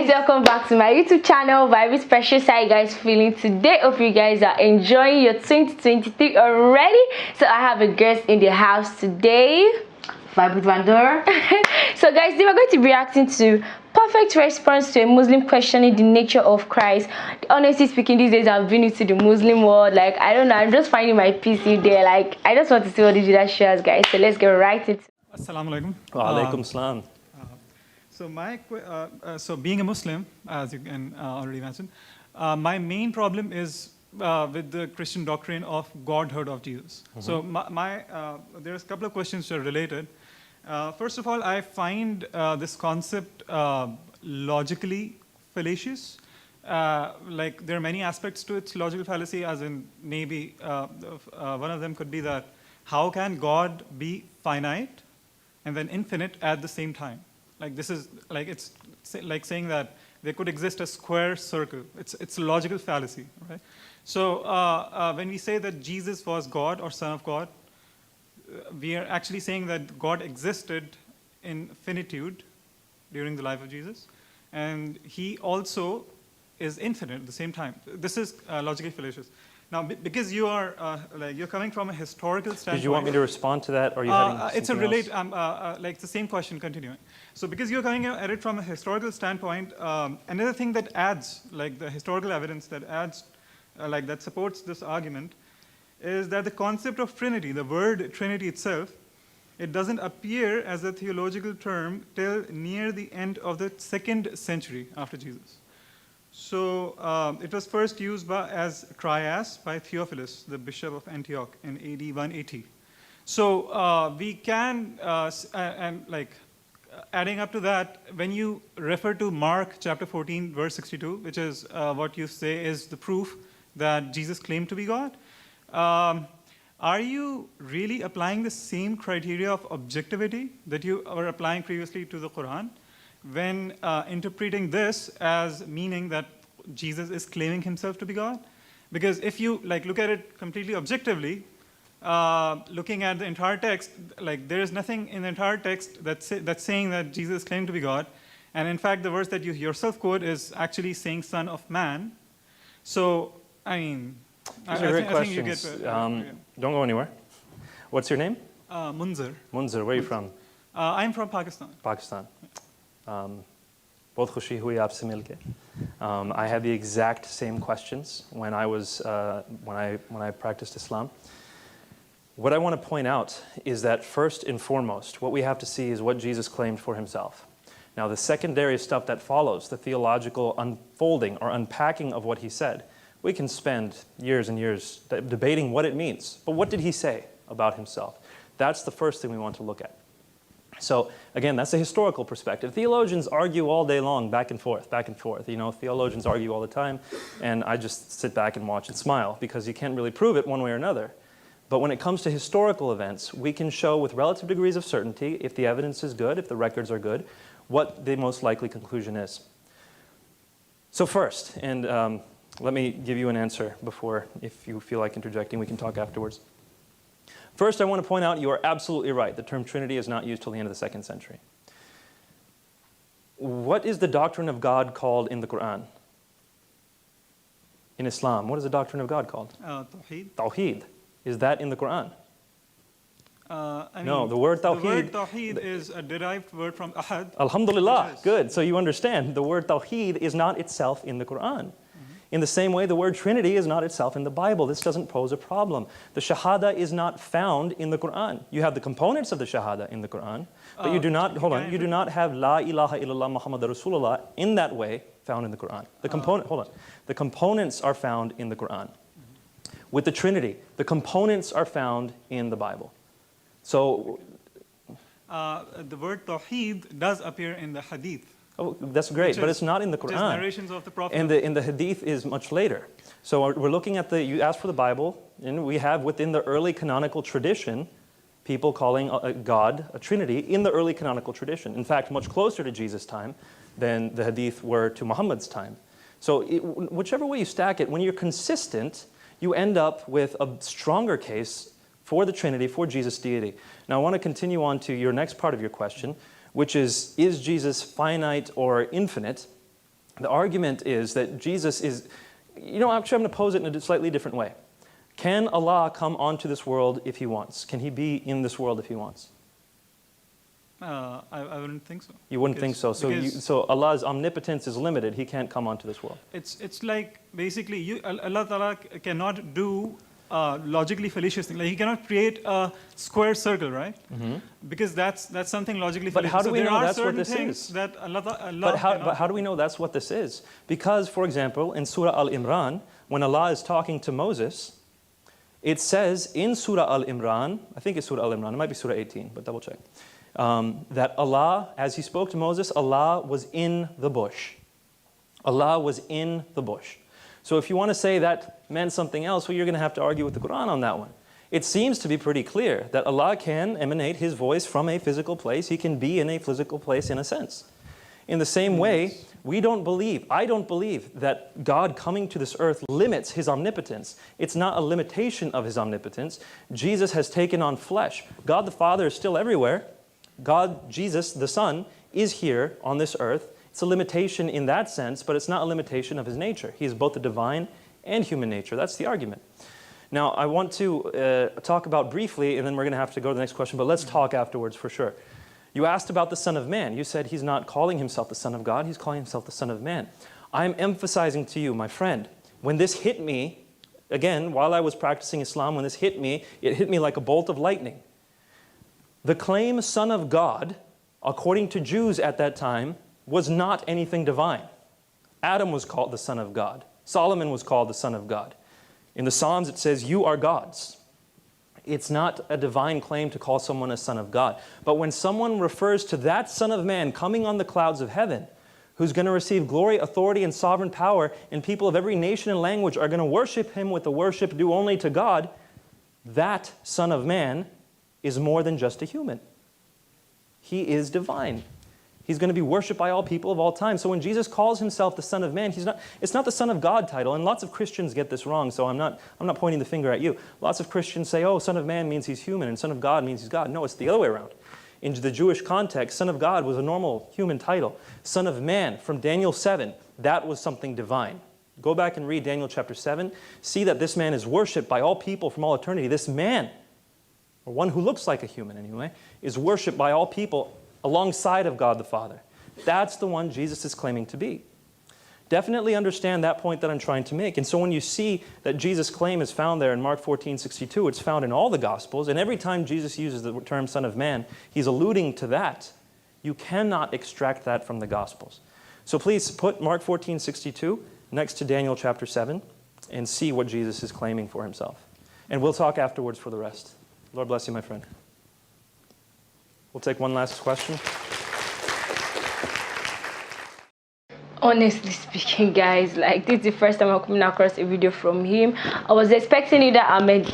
guys, welcome back to my YouTube channel. Very special. How you guys feeling today? Hope you guys are enjoying your 2023 already. So I have a guest in the house today, Vibe with Vandor. So guys, today we're going to be reacting to perfect response to a Muslim questioning the nature of Christ. Honestly speaking, these days I've been into the Muslim world. Like, I don't know, I'm just finding my PC there. Like, I just want to see what the Judah shares, guys. So let's get right into it. Assalamu alaikum. Wa alaikum salam. So being a Muslim, as you can already mention, my main problem is with the Christian doctrine of Godhood of Jesus. So there's a couple of questions that are related. First of all, I find this concept logically fallacious. Like, there are many aspects to its logical fallacy, as in maybe one of them could be that how can God be finite and then infinite at the same time? Like, this is like, it's like saying that there could exist a square circle. It's a logical fallacy, right? So when we say that Jesus was God or Son of God, we are actually saying that God existed in finitude during the life of Jesus, and he also is infinite at the same time. This is logically fallacious. Now, because you are you're coming from a historical standpoint. Did you want me to respond to that, or are you having it's a something relate. else? Like the same question continuing. So, because you're coming at it from a historical standpoint, another thing that adds, like the historical evidence that adds, like that supports this argument, is that the concept of Trinity, the word Trinity itself, it doesn't appear as a theological term till near the end of the 2nd century after Jesus. So it was first used as trias by Theophilus, the bishop of Antioch, in AD 180. So we can, adding up to that, when you refer to Mark chapter 14, verse 62, which is what you say is the proof that Jesus claimed to be God, are you really applying the same criteria of objectivity that you were applying previously to the Quran when interpreting this as meaning that Jesus is claiming himself to be God? Because if you look at it completely objectively, looking at the entire text, there is nothing in the entire text that's saying that Jesus claimed to be God. And in fact, the verse that you yourself quote is actually saying Son of Man. So, I mean, these are great questions. Don't go anywhere. What's your name? Munzir. Munzir, where are you from? I'm from Pakistan. Pakistan. बहुत खुशी हुई आपसे मिलके. I had the exact same questions when I was when I practiced Islam. What I want to point out is that first and foremost, what we have to see is what Jesus claimed for himself. Now, the secondary stuff that follows, the theological unfolding or unpacking of what he said, we can spend years and years debating what it means. But what did he say about himself? That's the first thing we want to look at. So again, that's a historical perspective. Theologians argue all day long, back and forth, back and forth. You know, theologians argue all the time, and I just sit back and watch and smile because you can't really prove it one way or another. But when it comes to historical events, we can show with relative degrees of certainty, if the evidence is good, if the records are good, what the most likely conclusion is. So first, and let me give you an answer before, if you feel like interjecting, we can talk afterwards. First, I want to point out you are absolutely right. The term Trinity is not used till the end of the 2nd century. What is the doctrine of God called in the Quran? In Islam, what is the doctrine of God called? Tawheed. Tawheed. Is that in the Quran? No, the word Tawheed. The word Tawheed is a derived word from Ahad. Alhamdulillah, good. So you understand, the word Tawheed is not itself in the Quran. In the same way, the word Trinity is not itself in the Bible. This doesn't pose a problem. The Shahada is not found in the Quran. You have the components of the Shahada in the Quran, but you do not, hold on, you do not have La ilaha illallah Muhammad Rasulullah in that way found in the Quran. The component, hold on, the components are found in the Quran. With the Trinity, the components are found in the Bible. So, the word Tawheed does appear in the Hadith. Oh, that's great, but it's not in the Quran. Narrations of the Prophet. And the Hadith is much later. So we're looking at you asked for the Bible, and we have within the early canonical tradition, people calling God a Trinity in the early canonical tradition. In fact, much closer to Jesus' time than the Hadith were to Muhammad's time. So whichever way you stack it, when you're consistent, you end up with a stronger case for the Trinity, for Jesus' deity. Now I want to continue on to your next part of your question, which is Jesus finite or infinite? The argument is that Jesus is, actually I'm going to pose it in a slightly different way. Can Allah come onto this world if He wants? Can He be in this world if He wants? I wouldn't think so. You wouldn't think so. So Allah's omnipotence is limited. He can't come onto this world. It's like basically Allah Ta'ala cannot do logically fallacious thing. Like He cannot create a square circle, right? Because that's something logically fallacious. But how do we know that's what this is? That but how do we know that's what this is? Because, for example, in Surah Al-Imran, when Allah is talking to Moses, it says in Surah Al-Imran, I think it's Surah Al-Imran, it might be Surah 18, but double check, that Allah, as He spoke to Moses, Allah was in the bush. Allah was in the bush. So if you want to say that meant something else, well, you're going to have to argue with the Quran on that one. It seems to be pretty clear that Allah can emanate His voice from a physical place. He can be in a physical place in a sense. In the same way, I don't believe that God coming to this earth limits His omnipotence. It's not a limitation of His omnipotence. Jesus has taken on flesh. God the Father is still everywhere. God, Jesus, the Son, is here on this earth. It's a limitation in that sense, but it's not a limitation of His nature. He is both the divine and human nature. That's the argument. Now, I want to talk about briefly, and then we're going to have to go to the next question, but let's talk afterwards for sure. You asked about the Son of Man. You said He's not calling Himself the Son of God. He's calling Himself the Son of Man. I'm emphasizing to you, my friend, when this hit me, again, while I was practicing Islam, when this hit me, it hit me like a bolt of lightning. The claim Son of God, according to Jews at that time, was not anything divine. Adam was called the Son of God. Solomon was called the Son of God. In the Psalms it says, you are gods. It's not a divine claim to call someone a son of God. But when someone refers to that Son of Man coming on the clouds of heaven, who's going to receive glory, authority, and sovereign power, and people of every nation and language are going to worship Him with the worship due only to God, that Son of Man is more than just a human. He is divine. He's going to be worshipped by all people of all time. So when Jesus calls Himself the Son of Man, it's not the Son of God title. And lots of Christians get this wrong, so I'm not pointing the finger at you. Lots of Christians say, oh, Son of Man means He's human, and Son of God means He's God. No, it's the other way around. In the Jewish context, Son of God was a normal human title. Son of Man, from Daniel 7, that was something divine. Go back and read Daniel chapter 7. See that this man is worshipped by all people from all eternity. This man, or one who looks like a human anyway, is worshipped by all people alongside of God the Father. That's the one Jesus is claiming to be. Definitely understand that point that I'm trying to make. And so when you see that Jesus' claim is found there in Mark 14:62, it's found in all the Gospels, and every time Jesus uses the term Son of Man, He's alluding to that. You cannot extract that from the Gospels. So please put Mark 14:62 next to Daniel chapter 7 and see what Jesus is claiming for Himself. And we'll talk afterwards for the rest. Lord bless you, my friend. We'll take one last question. Honestly speaking, guys, like this is the first time I'm coming across a video from him. I was expecting either Ahmed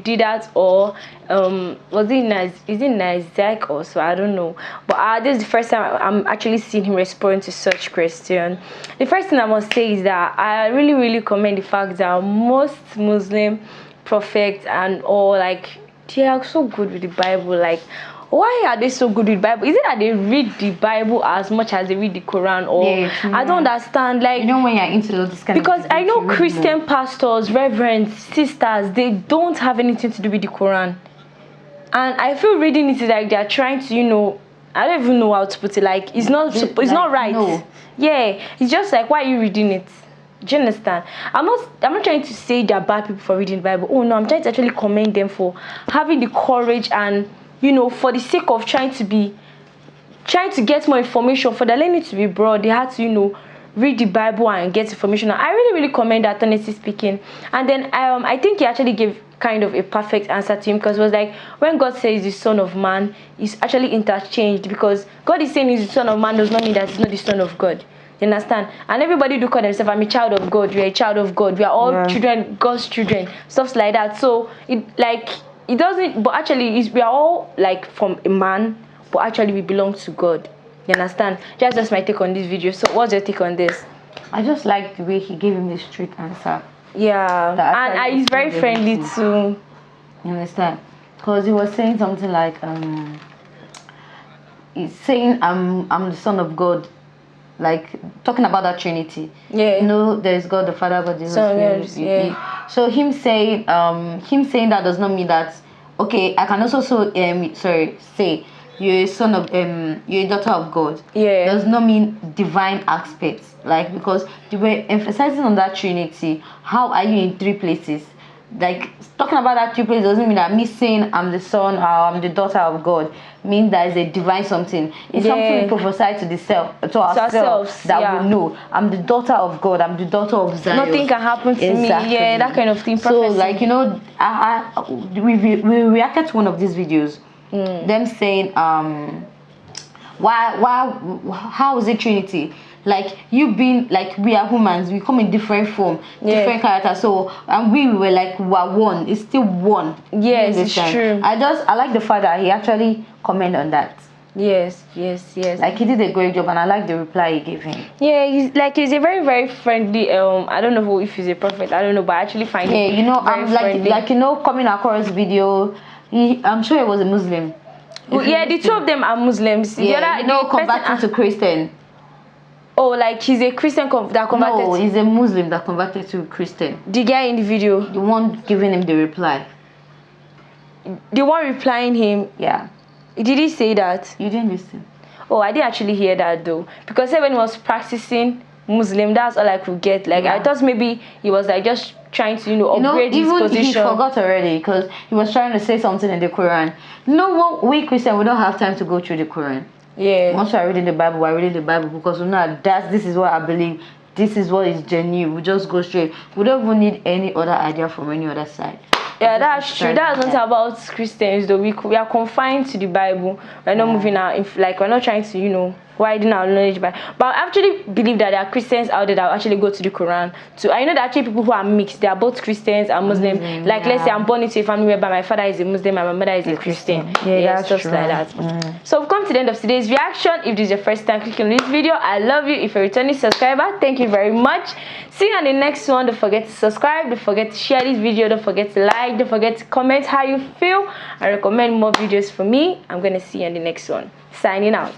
did that or was it nice? Is it Isaac also? I don't know. But this is the first time I'm actually seeing him respond to such question. The first thing I must say is that I really commend the fact that most Muslim prophets and all, like, they are so good with the Bible. Like, why are they so good with the Bible? Is it that they read the Bible as much as they read the Quran? Or yeah, I don't understand. Like, you know, when you're into all this kind of because I know Christian pastors, reverends, sisters, they don't have anything to do with the Quran, and I feel reading it is like they're trying to, you know, I don't even know how to put it. Like, it's not right. No. Yeah, it's just like, why are you reading it? Do you understand? I'm not trying to say they're bad people for reading the Bible. Oh no, I'm trying to actually commend them for having the courage and, you know, for the sake of trying to get more information, for the learning to be broad, they had to, you know, read the Bible and get information. I really commend that, honestly speaking. And then I think he actually gave kind of a perfect answer to him, because it was like, when God says the Son of Man, it's actually interchanged, because God is saying He's the Son of Man does not mean that He's not the Son of God. You understand? And everybody do call themselves, I'm a child of God, you're a child of God, we are all children, God's children, stuff like that. So it doesn't, but actually we are all like from a man, but actually we belong to God. You understand? Just my take on this video. So what's your take on this? I just like the way he gave him a straight answer. Yeah, and he's very friendly too. You understand? Because he was saying something like, he's saying I'm the Son of God. like talking about that Trinity. Yeah. You know, there is God the Father, God the Holy Spirit. Yeah. So him saying that does not mean that. Okay, I can also say you're a son of you're a daughter of God. Yeah. Does not mean divine aspects. Like, because they were emphasizing on that Trinity. How are you in three places? Like, talking about that three places doesn't mean that me saying I'm the son or I'm the daughter of God means that is a divine something. It's something we prophesy to ourselves that we know. I'm the daughter of God. I'm the daughter of Zion. Nothing can happen to me. Yeah, that kind of thing. So, like, you know, we reacted to one of these videos. Them saying how is it Trinity? Like, you being like, we are humans, we come in different form, different characters. So and we were like, we are one. It's still one. Yes, it's true. I like the fact that he actually commented on that. Yes. Like, he did a great job, and I like the reply he gave him. Yeah, he's a very, very friendly. I don't know if he's a prophet. I don't know, but I actually find him. Yeah, you know, like you know, coming across video, I'm sure he was a Muslim. Yeah, the two of them are Muslims. Yeah, the other, you know, converting to Christian. Oh, like he's a Christian that converted. No, he's a Muslim that converted to Christian. The guy in the video, the one giving him the reply, the one replying him. Yeah. Did he say that? You didn't listen. Oh, I didn't actually hear that though, because when he was practicing Muslim, that's all I could get. Like, I thought maybe he was like just trying to, upgrade his position. He forgot already, because he was trying to say something in the Quran. We Christians, we don't have time to go through the Quran. Yeah. Once we're reading the Bible, because we know this is what I believe. This is what is genuine. We just go straight. We don't even need any other idea from any other side. Yeah, that's true. That's not about Christians though. We are confined to the Bible. We're not moving out. We're not trying to widen our knowledge. But I actually believe that there are Christians out there that will actually go to the Quran. I know that actually people who are mixed. They are both Christians and Muslim. Let's say I'm born into a family whereby my father is a Muslim and my mother is a Christian. Yeah, that's just true. Like that. So we've come to the end of today's reaction. If this is your first time clicking on this video, I love you. If you're a returning subscriber, thank you very much. See you on the next one. Don't forget to subscribe. Don't forget to share this video. Don't forget to like. Don't forget to comment how you feel and recommend more videos for me. I'm going to see you on the next one. Signing out.